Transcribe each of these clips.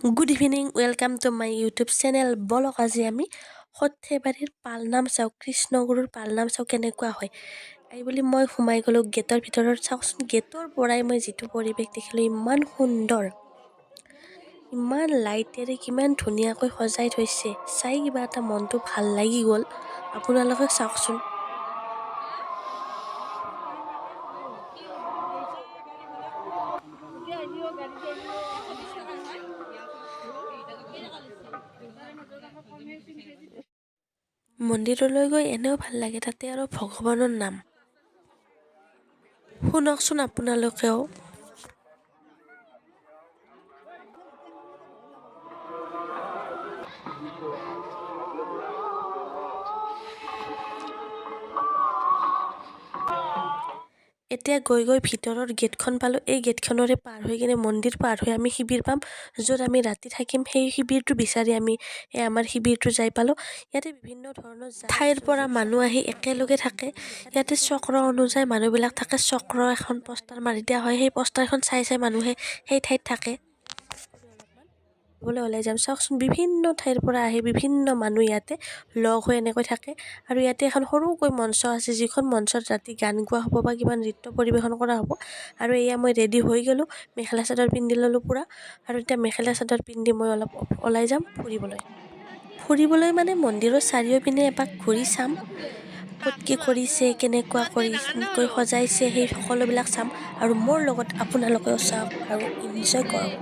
Good evening, welcome to my YouTube channel. বলক আজি আমি সৰ্থেবাৰীৰ পালনাম চাওঁ, কৃষ্ণগুৰুৰ পালনাম চাওঁ কেনেকুৱা হয়। এই বুলি মই সোমাই গ'লোঁ গেটৰ ভিতৰত। চাওকচোন, গেটৰ পৰাই মই যিটো পৰিৱেশ দেখিলোঁ, ইমান সুন্দৰ, ইমান লাইটেৰে কিমান ধুনীয়াকৈ সজাই থৈছে, চাই কিবা এটা মনটো ভাল লাগি গ'ল। আপোনালোকে চাওকচোন। মন্দিৰলৈ গৈ এনেও ভাল লাগে, তাতে আৰু ভগৱানৰ নাম শুনকচোন আপোনালোকেও। এতিয়া গৈ ভিতৰৰ গেটখন পালোঁ। এই গেটখনৰে পাৰ হৈ কিনে মন্দিৰ পাৰ হৈ আমি শিবিৰ পাম, য'ত আমি ৰাতি থাকিম। সেই শিবিৰটো বিচাৰি আমি আমাৰ শিবিৰটো যাই পালোঁ। ইয়াতে বিভিন্ন ধৰণৰ ঠাইৰ পৰা মানুহ আহি একেলগে থাকে। ইয়াতে চক্ৰ অনুযায়ী মানুহবিলাক থাকে। চক্ৰ এখন পোষ্টাৰ মাৰি দিয়া হয়, সেই পোষ্টাৰখন চাই মানুহে সেই ঠাইত থাকে। ওলাই যাম, চাওকচোন, বিভিন্ন ঠাইৰ পৰা আহি বিভিন্ন মানুহ ইয়াতে লগ হৈ এনেকৈ থাকে। আৰু ইয়াতে এখন সৰুকৈ মঞ্চ আছে, যিখন মঞ্চত ৰাতি গান গোৱা হ'ব বা কিবা নৃত্য পৰিৱেশন কৰা হ'ব। আৰু এয়া মই ৰেডি হৈ গ'লোঁ, মেখেলা চাদৰ পিন্ধি ল'লোঁ পূৰা। আৰু এতিয়া মেখেলা চাদৰ পিন্ধি মই অলপ ওলাই যাম ফুৰিবলৈ মানে মন্দিৰৰ চাৰিওপিনে এপাক ঘূৰি চাম, ক'ত কি কৰিছে, কেনেকৈ সজাইছে, সেই সকলোবিলাক চাম। আৰু মোৰ লগত আপোনালোকেও চাওক আৰু এনজয় কৰক।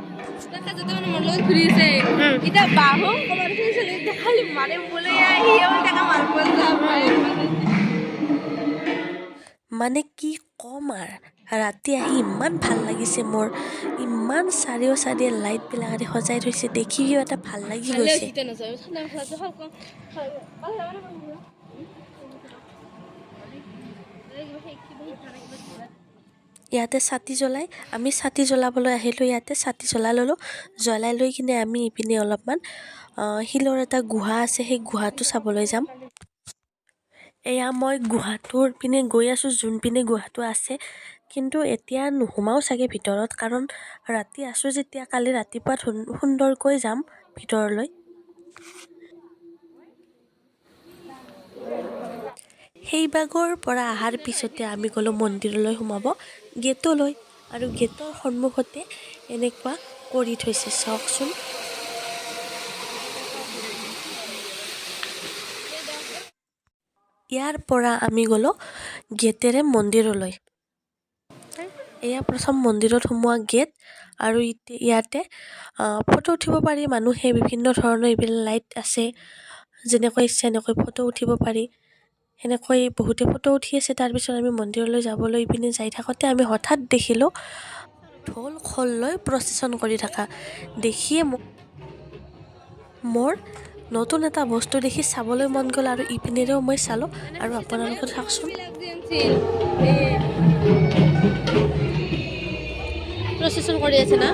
মানে কি ক'ম আৰু, ৰাতি আহি ইমান ভাল লাগিছে মোৰ। ইমান চাৰিওচাইডে লাইটবিলাকেৰে সজাই থৈছে, দেখি কিবা এটা ভাল লাগি গৈছে। ইয়াতে চাতি জ্বলাই, আমি চাতি জ্বলাবলৈ আহিলোঁ। ইয়াতে চাতি জ্বলাই ল'লোঁ। জ্বলাই লৈ কিনে আমি ইপিনে অলপমান শিলৰ এটা গুহা আছে, সেই গুহাটো চাবলৈ যাম। এয়া মই গুহাটোৰ পিনে গৈ আছোঁ, যোনপিনে গুহাটো আছে। কিন্তু এতিয়া নোসোমাওঁ চাগে ভিতৰত, কাৰণ ৰাতি আছোঁ যেতিয়া। কালি ৰাতিপুৱা সুন্দৰকৈ যাম ভিতৰলৈ। সেই ভাগৰ পৰা অহাৰ পিছতে আমি গ'লোঁ মন্দিৰলৈ সোমাব, গেটলৈ। আৰু গেটৰ সন্মুখতে এনেকুৱা কৰি থৈছে, চাওকচোন। ইয়াৰ পৰা আমি গ'লোঁ গেটেৰে মন্দিৰলৈ। এয়া প্ৰথম মন্দিৰত সোমোৱা গেট। আৰু ইয়াতে ফটো উঠিব পাৰি মানুহে। বিভিন্ন ধৰণৰ এইবিলাক লাইট আছে, যেনেকৈ ইচ্ছা এনেকৈ ফটো উঠিব পাৰি। সেনেকৈ বহুতে ফটো উঠি আছে। তাৰপিছত আমি মন্দিৰলৈ যাবলৈ ইপিনে যাই থাকোঁতে আমি হঠাৎ দেখিলোঁ ঢোল খোল লৈ প্ৰচেছন কৰি থকা। দেখিয়ে মোৰ নতুন এটা বস্তু দেখি চাবলৈ মন গ'ল, আৰু ইপিনেৰেও মই চালোঁ। আৰু আপোনালোকে চাওকচোন, প্ৰচেছন কৰি আছে না।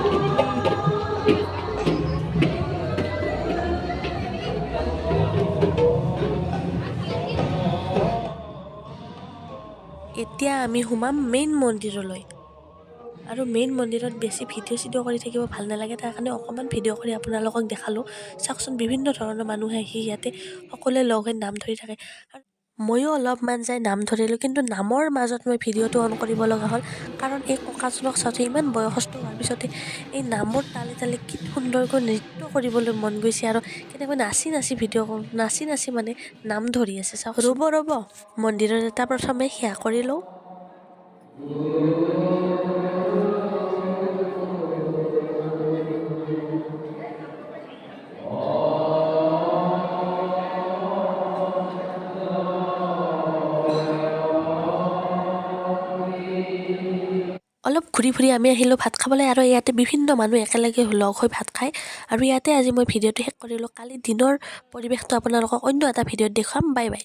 এতিয়া আমি সোমাম মেইন মন্দিৰলৈ। আৰু মেইন মন্দিৰত বেছি ভিডিঅ' কৰি থাকিব ভাল নালাগে, তাৰ কাৰণে অকণমান ভিডিঅ' কৰি আপোনালোকক দেখালোঁ। চাওকচোন, বিভিন্ন ধৰণৰ মানুহে আহি ইয়াতে সকলোৱে লগ হৈ নাম ধৰি থাকে। আৰু ময়ো অলপমান যাই নাম ধৰিলোঁ, কিন্তু নামৰ মাজত মই ভিডিঅ'টো অন কৰিব লগা হ'ল, কাৰণ এই ককাজনক চাওঁতে ইমান বয়সস্থ হোৱাৰ পিছতে এই নামৰ তালে তালে কি সুন্দৰকৈ নৃত্য কৰিবলৈ মন গৈছে। আৰু কেনেকৈ নাচি মানে নাম ধৰি আছে। চাওক, ৰ'ব মন্দিৰৰ এটা প্ৰথমে সেৱা কৰি লওঁ। অলপ ঘূৰি আমি আহিলোঁ ভাত খাবলৈ। আৰু ইয়াতে বিভিন্ন মানুহ একেলগে লগ হৈ ভাত খায়। আৰু ইয়াতে আজি মই ভিডিঅ'টো শেষ কৰিলোঁ। কালি দিনৰ পৰিৱেশটো আপোনালোকক অন্য এটা ভিডিঅ'ত দেখুৱাম। Bye bye.